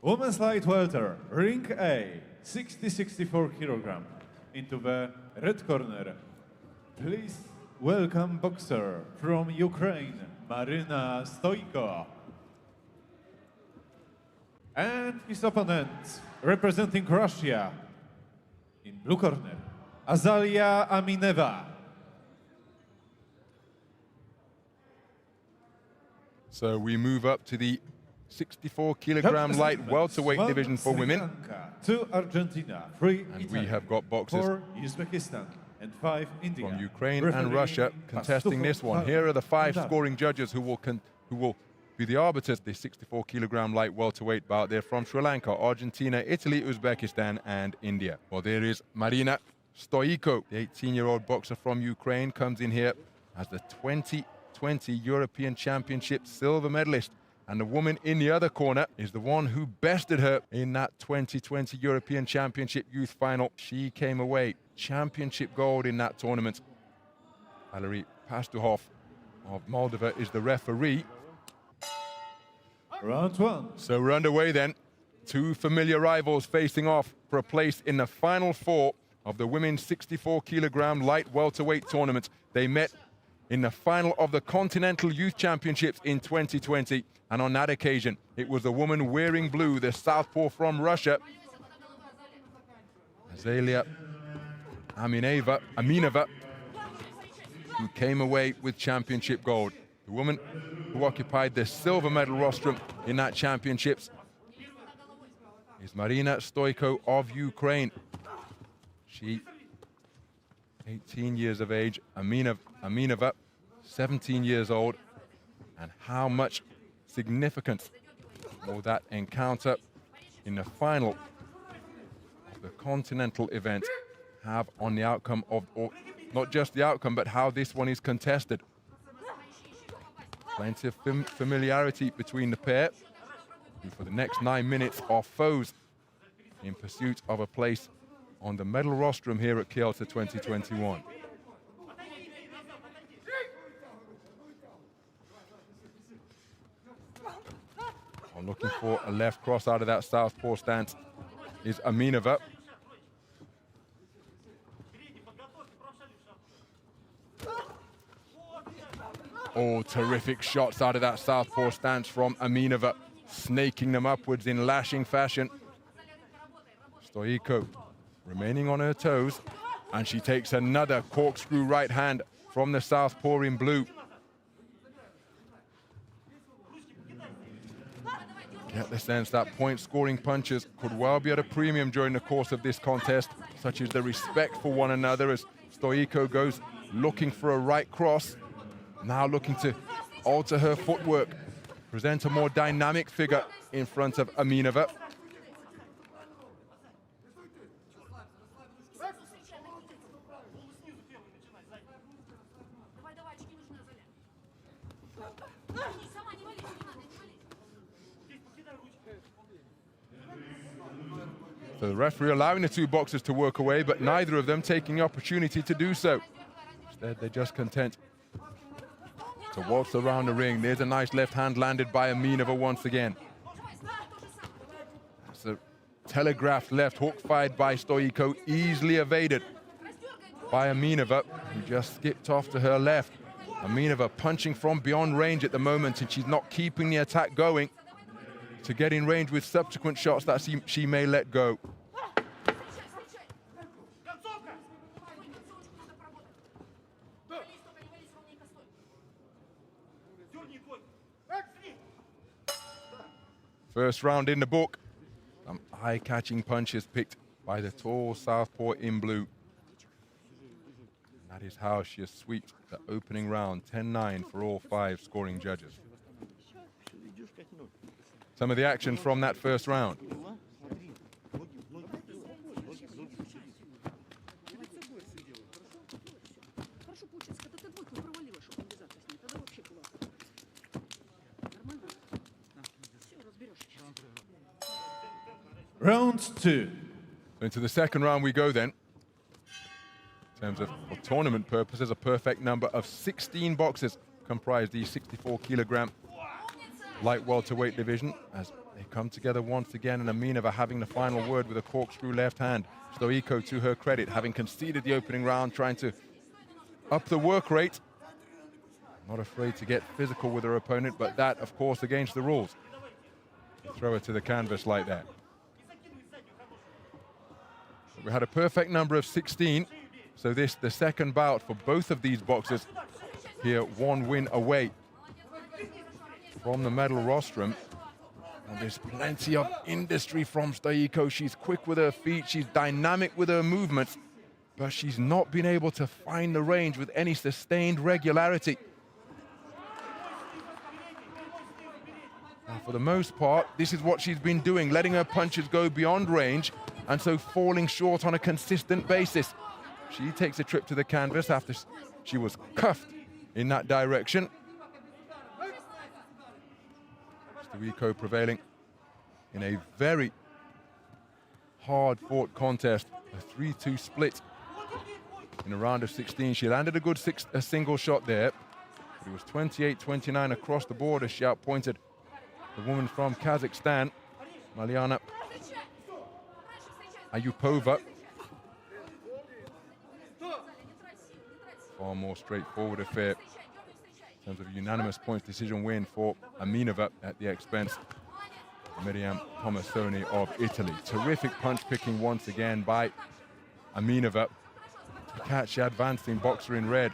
Women's light welter, ring A, 64 kilogram. Into the red corner. Please welcome boxer from Ukraine, Marina Stойко. And his opponent, representing Russia, in blue corner, Azalія Аминева. So we move up to the 64 kilogram light welterweight division for women. To Argentina, 3 And Italy, we have got boxers 4 Uzbekistan, and 5 India. from Ukraine and Referee Russia contesting this one. Here are the 5 scoring judges who will be the arbiters of the 64 kilogram light welterweight bout. They're from Sri Lanka, Argentina, Italy, Uzbekistan, and India. Well, there is Marina Stойко, the 18-year-old boxer from Ukraine, comes in here as the 2020 European Championship silver medalist. And the woman in the other corner is the one who bested her in that 2020 European Championship youth final. She came away championship gold in that tournament. Valery Pastuhov of Moldova is the referee. Round 1. So we're underway then. 2 familiar rivals facing off for a place in the final 4 of the women's 64 kilogram light welterweight tournament. They met in the final of the Continental Youth Championships in 2020. And on that occasion, it was the woman wearing blue, the southpaw from Russia, Azalía Amинева, who came away with championship gold. The woman who occupied the silver medal rostrum in that championships is Marina Stойко of Ukraine. She, 18 years of age, Amineva, 17 years old. And how much significance will that encounter in the final of the continental event have on the outcome of, or not just the outcome, but how this one is contested? Plenty of familiarity between the pair, who for the next 9 minutes are foes in pursuit of a place on the medal rostrum here at Kielce 2021. Looking for a left cross out of that southpaw stance is Amineva. Oh, terrific shots out of that southpaw stance from Amineva, snaking them upwards in lashing fashion. Stойко remaining on her toes, and she takes another corkscrew right hand from the southpaw in blue. Get the sense that point-scoring punches could well be at a premium during the course of this contest, such as the respect for one another as Stойко goes looking for a right cross, now looking to alter her footwork, present a more dynamic figure in front of Amineva. So the referee allowing the 2 boxers to work away, but neither of them taking the opportunity to do so. Instead, they're just content to waltz around the ring. There's a nice left hand landed by Amineva once again. That's a telegraphed left hook fired by Stойко, easily evaded by Amineva, who just skipped off to her left. Amineva punching from beyond range at the moment, and she's not keeping the attack going to get in range with subsequent shots that she may let go. First round in the book. Some eye-catching punches picked by the tall southpaw in blue. And that is how she has swept the opening round, 10-9 for all 5 scoring judges. Some of the action from that first round. Round 2. Into the second round we go then. In terms of for tournament purposes, a perfect number of 16 boxers comprise the 64 kilogram light welterweight division as they come together once again, and Amineva having the final word with a corkscrew left hand. Stoiko, to her credit, having conceded the opening round, trying to up the work rate. Not afraid to get physical with her opponent, but that, of course, against the rules. Throw her to the canvas like that. We had a perfect number of 16, so this, the second bout for both of these boxers. Here, one win away from the medal rostrum. And there's plenty of industry from Stoiko. She's quick with her feet, she's dynamic with her movements, but she's not been able to find the range with any sustained regularity. And for the most part, this is what she's been doing, letting her punches go beyond range, and so falling short on a consistent basis. She takes a trip to the canvas after she was cuffed in that direction. Stoiko prevailing in a very hard-fought contest, a 3-2 split in a round of 16. She landed a good single shot there, but it was 28-29 across the board as she outpointed the woman from Kazakhstan, Maryna Ayupova. Far more straightforward affair in terms of a unanimous points decision win for Amineva at the expense of Miriam Tomasoni of Italy. Terrific punch picking once again by Amineva to catch the advancing boxer in red.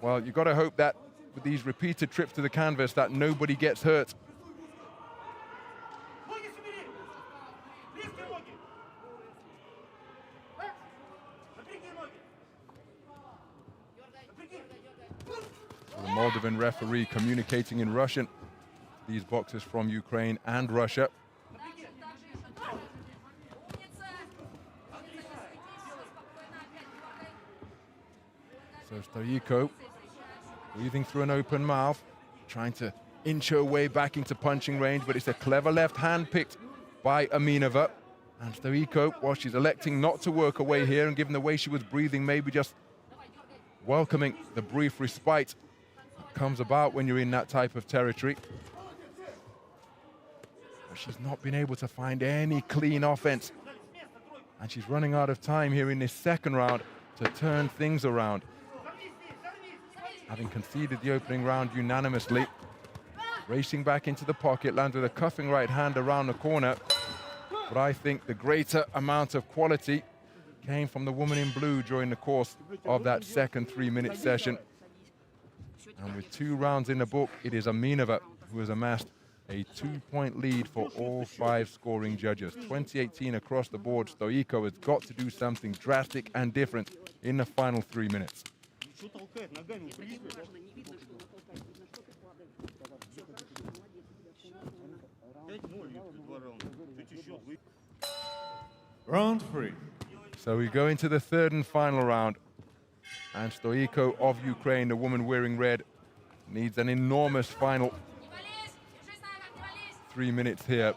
Well, you've got to hope that with these repeated trips to the canvas that nobody gets hurt. The Moldovan referee communicating in Russian. These boxers from Ukraine and Russia. So Stoiko breathing through an open mouth, trying to inch her way back into punching range, but it's a clever left hand picked by Amineva. And Stoiko, while she's electing not to work away here, and given the way she was breathing, maybe just welcoming the brief respite that comes about when you're in that type of territory. But she's not been able to find any clean offense. And she's running out of time here in this second round to turn things around. Having conceded the opening round unanimously, racing back into the pocket, lands with a cuffing right hand around the corner. But I think the greater amount of quality came from the woman in blue during the course of that second 3-minute session. And with 2 rounds in the book, it is Amineva who has amassed a 2-point lead for all 5 scoring judges. 2018 across the board. Stoiko has got to do something drastic and different in the final 3 minutes. Round 3. So we go into the third and final round. And Stoiko of Ukraine, the woman wearing red, needs an enormous final 3 minutes here.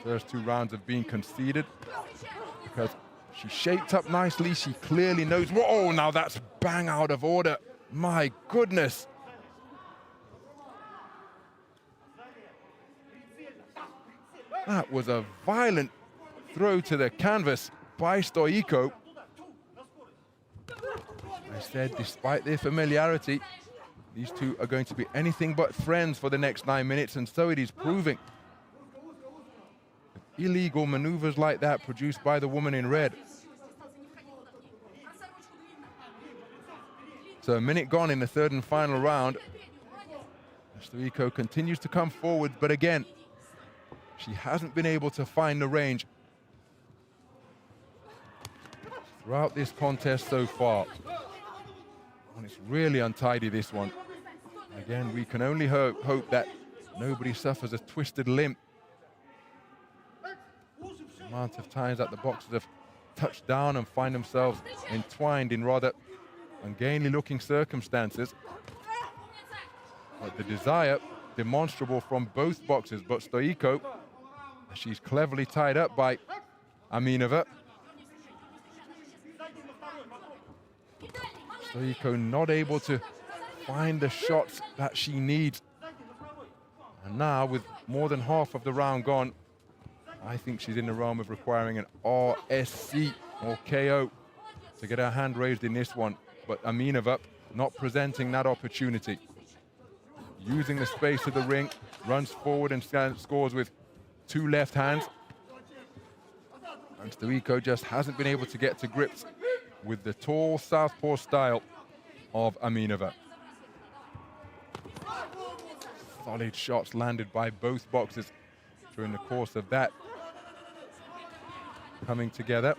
First 2 rounds have been conceded because she shaped up nicely. She clearly knows. Whoa, now that's bang out of order. My goodness. That was a violent throw to the canvas by Stoiko. I said, despite their familiarity, these two are going to be anything but friends for the next 9 minutes, and so it is proving. Illegal maneuvers like that produced by the woman in red. So a minute gone in the third and final round. Stoiko continues to come forward, but again, she hasn't been able to find the range throughout this contest so far. And it's really untidy, this one. Again, we can only hope that nobody suffers a twisted limb. The amount of times that the boxers have touched down and find themselves entwined in rather ungainly looking circumstances. But the desire demonstrable from both boxers, but Stoiko, she's cleverly tied up by Amineva. Stoiko not able to find the shots that she needs. And now, with more than half of the round gone, I think she's in the realm of requiring an RSC or KO to get her hand raised in this one. But Amineva not presenting that opportunity. Using the space of the ring, runs forward and scores with two left hands. And Stoiko just hasn't been able to get to grips with the tall southpaw style of Amineva. Solid shots landed by both boxers during the course of that coming together.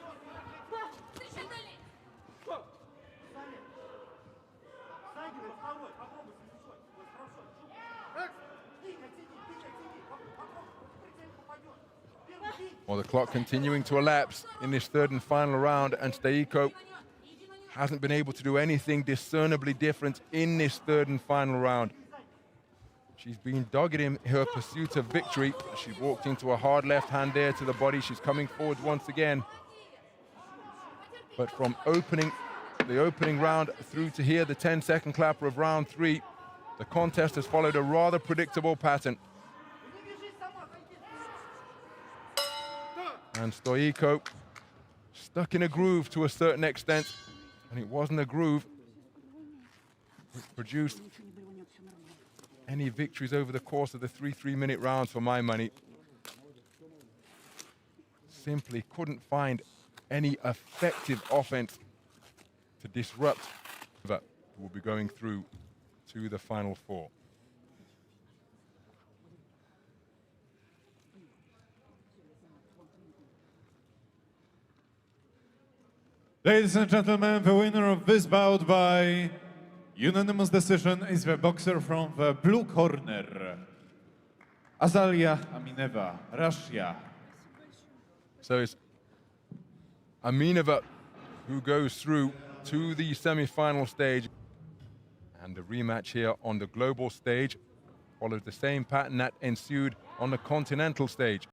Well, the clock continuing to elapse in this third and final round, and Stoiko hasn't been able to do anything discernibly different in this third and final round. She's been dogged in her pursuit of victory. She walked into a hard left hand there to the body. She's coming forward once again. But from the opening round through to here, the 10-second clapper of round 3, the contest has followed a rather predictable pattern. And Stoiko stuck in a groove to a certain extent, and it wasn't a groove which produced any victories over the course of the 3-minute rounds for my money. Simply couldn't find any effective offense to disrupt that will be going through to the final 4. Ladies and gentlemen, the winner of this bout by unanimous decision is the boxer from the blue corner, Azalia Amинева, Russia. So it's Amineva who goes through to the semi-final stage. And the rematch here on the global stage follows the same pattern that ensued on the continental stage.